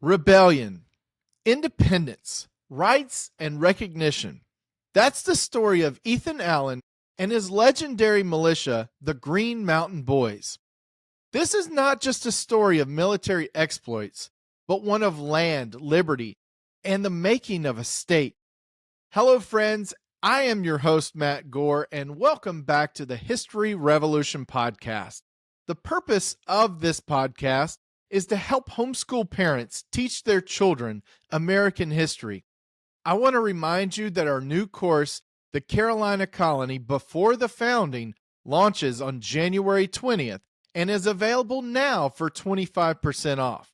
Rebellion, independence, rights, and recognition. That's the story of Ethan Allen and his legendary militia, the Green Mountain Boys. This is not just a story of military exploits, but one of land, liberty, and the making of a state. Hello, friends. I am your host, Matt Gore, and welcome back to the History Revolution podcast. The purpose of this podcast is to help homeschool parents teach their children American history. I want to remind you that our new course, The Carolina Colony Before the Founding, launches on January 20th and is available now for 25% off.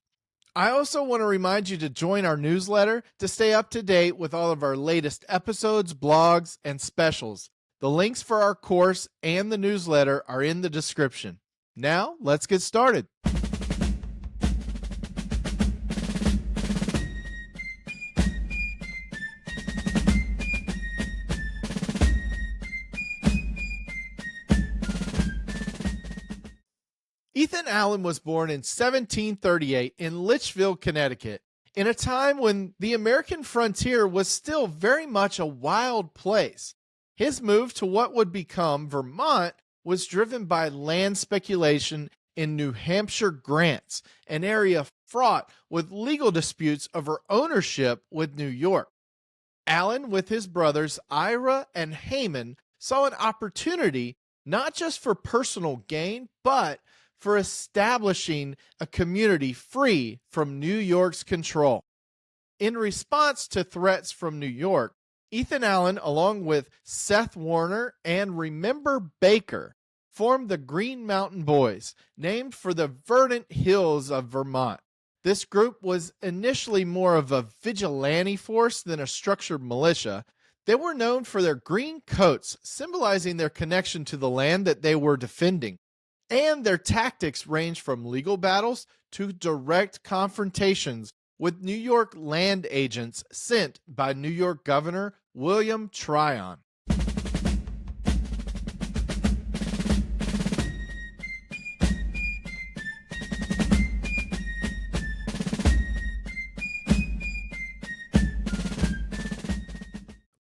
I also want to remind you to join our newsletter to stay up to date with all of our latest episodes, blogs, and specials. The links for our course and the newsletter are in the description. Now, let's get started. Ethan Allen was born in 1738 in Litchfield, Connecticut, in a time when the American frontier was still very much a wild place. His move to what would become Vermont was driven by land speculation in New Hampshire grants, an area fraught with legal disputes over ownership with New York. Allen, with his brothers Ira and Haman, saw an opportunity not just for personal gain, but for establishing a community free from New York's control. In response to threats from New York, Ethan Allen, along with Seth Warner and Remember Baker, formed the Green Mountain Boys, named for the verdant hills of Vermont. This group was initially more of a vigilante force than a structured militia. They were known for their green coats, symbolizing their connection to the land that they were defending. And their tactics ranged from legal battles to direct confrontations with New York land agents sent by New York Governor William Tryon.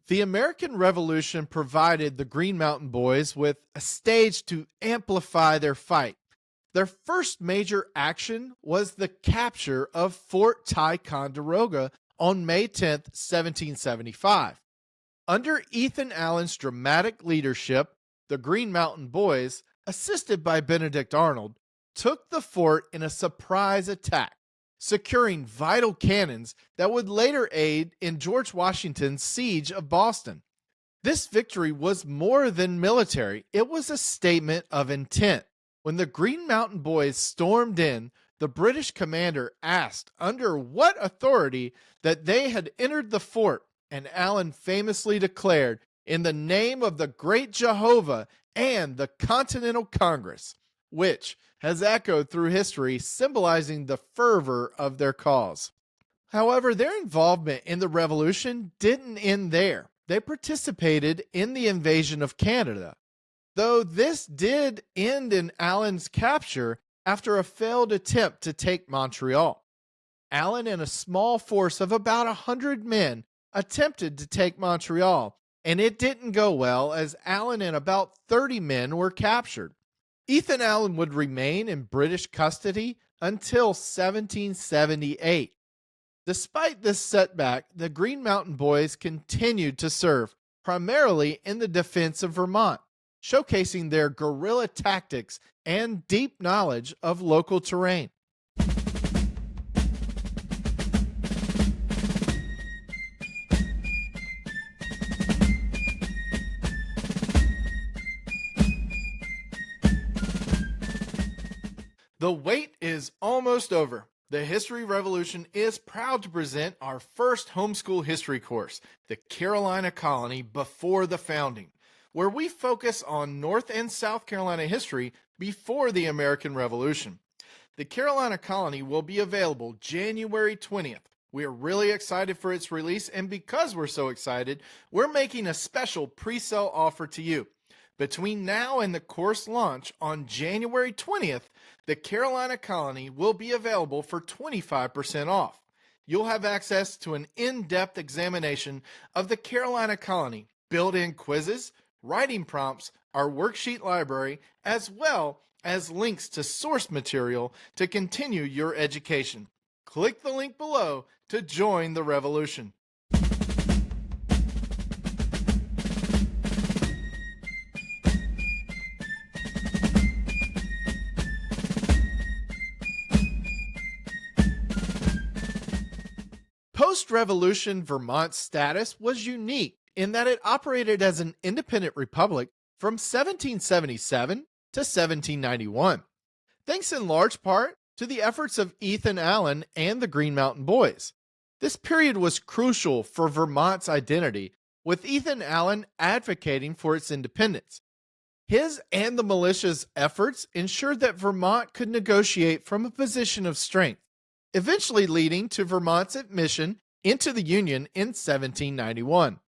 The American Revolution provided the Green Mountain Boys with a stage to amplify their fight. Their first major action was the capture of Fort Ticonderoga on May 10, 1775. Under Ethan Allen's dramatic leadership, the Green Mountain Boys, assisted by Benedict Arnold, took the fort in a surprise attack, securing vital cannons that would later aid in George Washington's siege of Boston. This victory was more than military, it was a statement of intent. When the Green Mountain Boys stormed in, the British commander asked under what authority that they had entered the fort, and Allen famously declared, "In the name of the great Jehovah and the Continental Congress," which has echoed through history, symbolizing the fervor of their cause. However, their involvement in the revolution didn't end there. They participated in the invasion of Canada, though this did end in Allen's capture after a failed attempt to take Montreal. Allen and a small force of about 100 men attempted to take Montreal, and it didn't go well as Allen and about 30 men were captured. Ethan Allen would remain in British custody until 1778. Despite this setback, the Green Mountain Boys continued to serve, primarily in the defense of Vermont, showcasing their guerrilla tactics and deep knowledge of local terrain. The wait is almost over. The History Revolution is proud to present our first homeschool history course, The Carolina Colony Before the Founding, where we focus on North and South Carolina history before the American Revolution. The Carolina Colony will be available January 20th. We are really excited for its release, and because we're so excited, we're making a special pre-sale offer to you. Between now and the course launch on January 20th, the Carolina Colony will be available for 25% off. you'll have access to an in-depth examination of the Carolina colony, built-in quizzes, writing prompts, our worksheet library, as well as links to source material to continue your education. Click the link below to join the revolution. Post-revolution Vermont's status was unique in that it operated as an independent republic from 1777 to 1791, thanks in large part to the efforts of Ethan Allen and the Green Mountain Boys. This period was crucial for Vermont's identity, with Ethan Allen advocating for its independence. His and the militia's efforts ensured that Vermont could negotiate from a position of strength, eventually leading to Vermont's admission into the Union in 1791.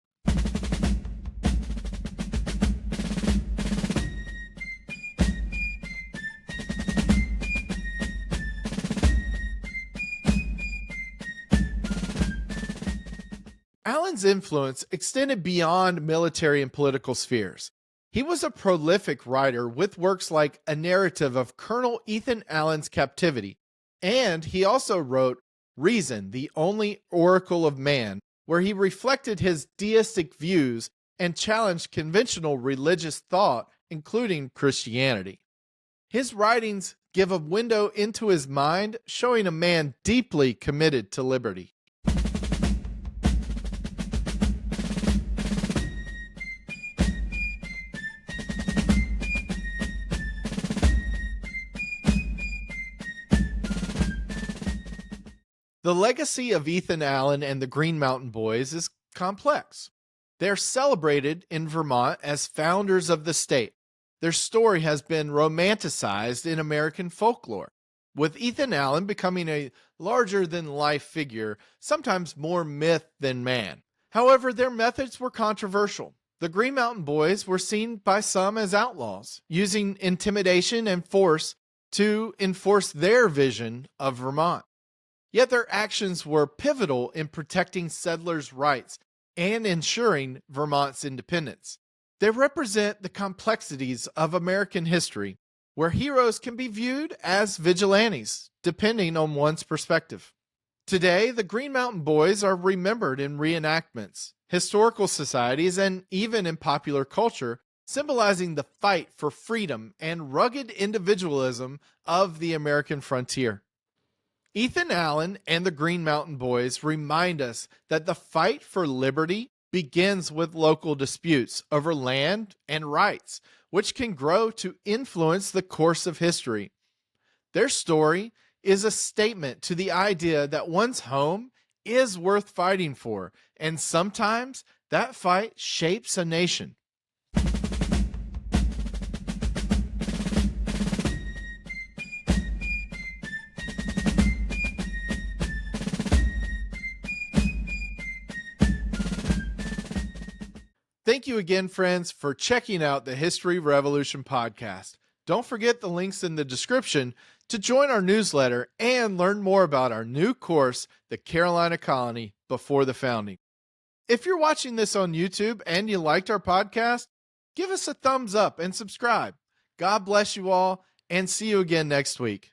Allen's influence extended beyond military and political spheres. He was a prolific writer with works like A Narrative of Colonel Ethan Allen's Captivity, and he also wrote Reason, the Only Oracle of Man, where he reflected his deistic views and challenged conventional religious thought, including Christianity. His writings give a window into his mind, showing a man deeply committed to liberty. The legacy of Ethan Allen and the Green Mountain Boys is complex. They're celebrated in Vermont as founders of the state. Their story has been romanticized in American folklore, with Ethan Allen becoming a larger-than-life figure, sometimes more myth than man. However, their methods were controversial. The Green Mountain Boys were seen by some as outlaws, using intimidation and force to enforce their vision of Vermont. Yet their actions were pivotal in protecting settlers' rights and ensuring Vermont's independence. They represent the complexities of American history, where heroes can be viewed as vigilantes, depending on one's perspective. Today, the Green Mountain Boys are remembered in reenactments, historical societies, and even in popular culture, symbolizing the fight for freedom and rugged individualism of the American frontier. Ethan Allen and the Green Mountain Boys remind us that the fight for liberty begins with local disputes over land and rights, which can grow to influence the course of history. Their story is a statement to the idea that one's home is worth fighting for, and sometimes that fight shapes a nation. Thank you again, friends, for checking out the History Revolution podcast. Don't forget the links in the description to join our newsletter and learn more about our new course, The Carolina Colony Before the Founding. If you're watching this on YouTube and you liked our podcast, give us a thumbs up and subscribe. God bless you all, and see you again next week.